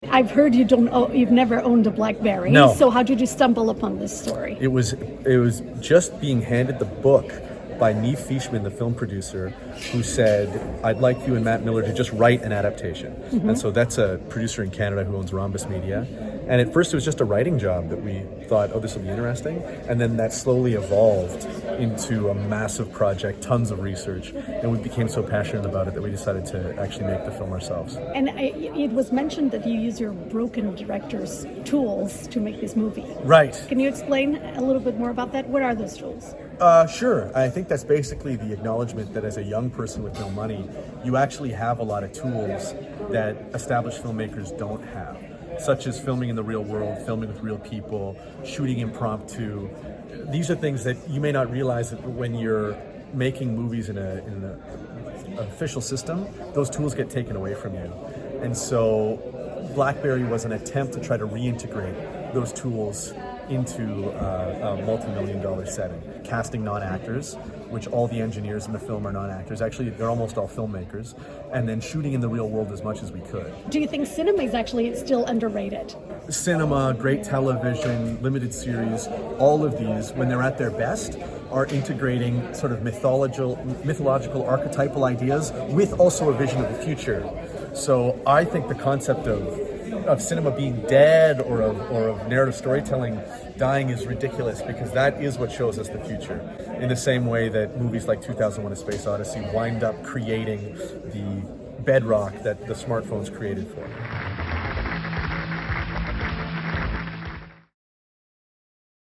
I've heard you've never owned a Blackberry. No. So how did you stumble upon this story? It was just being handed the book by Neve Fishman, the film producer, who said, "I'd like you and Matt Miller to just write an adaptation." Mm-hmm. And so that's a producer in Canada who owns Rhombus Media. And at first it was just a writing job that we thought, oh, this will be interesting. And then that slowly evolved into a massive project, tons of research. And we became so passionate about it that we decided to actually make the film ourselves. And it was mentioned that you use your broken director's tools to make this movie. Right. Can you explain a little bit more about that? What are those tools? Sure. I think that's basically the acknowledgement that as a young person with no money, you actually have a lot of tools that established filmmakers don't have, such as filming in the real world, filming with real people, shooting impromptu. These are things that you may not realize that when you're making movies in an official system, those tools get taken away from you. And so Blackberry was an attempt to try to reintegrate those tools into a multi-million-dollar setting. Casting non-actors, which all the engineers in the film are non-actors. Actually, they're almost all filmmakers. And then shooting in the real world as much as we could. Do you think cinema is actually still underrated? Cinema, great television, limited series, all of these, when they're at their best, are integrating sort of mythological archetypal ideas with also a vision of the future. So I think the concept of cinema being dead or of narrative storytelling dying is ridiculous, because that is what shows us the future. In the same way that movies like 2001: A Space Odyssey wind up creating the bedrock that the smartphones created for.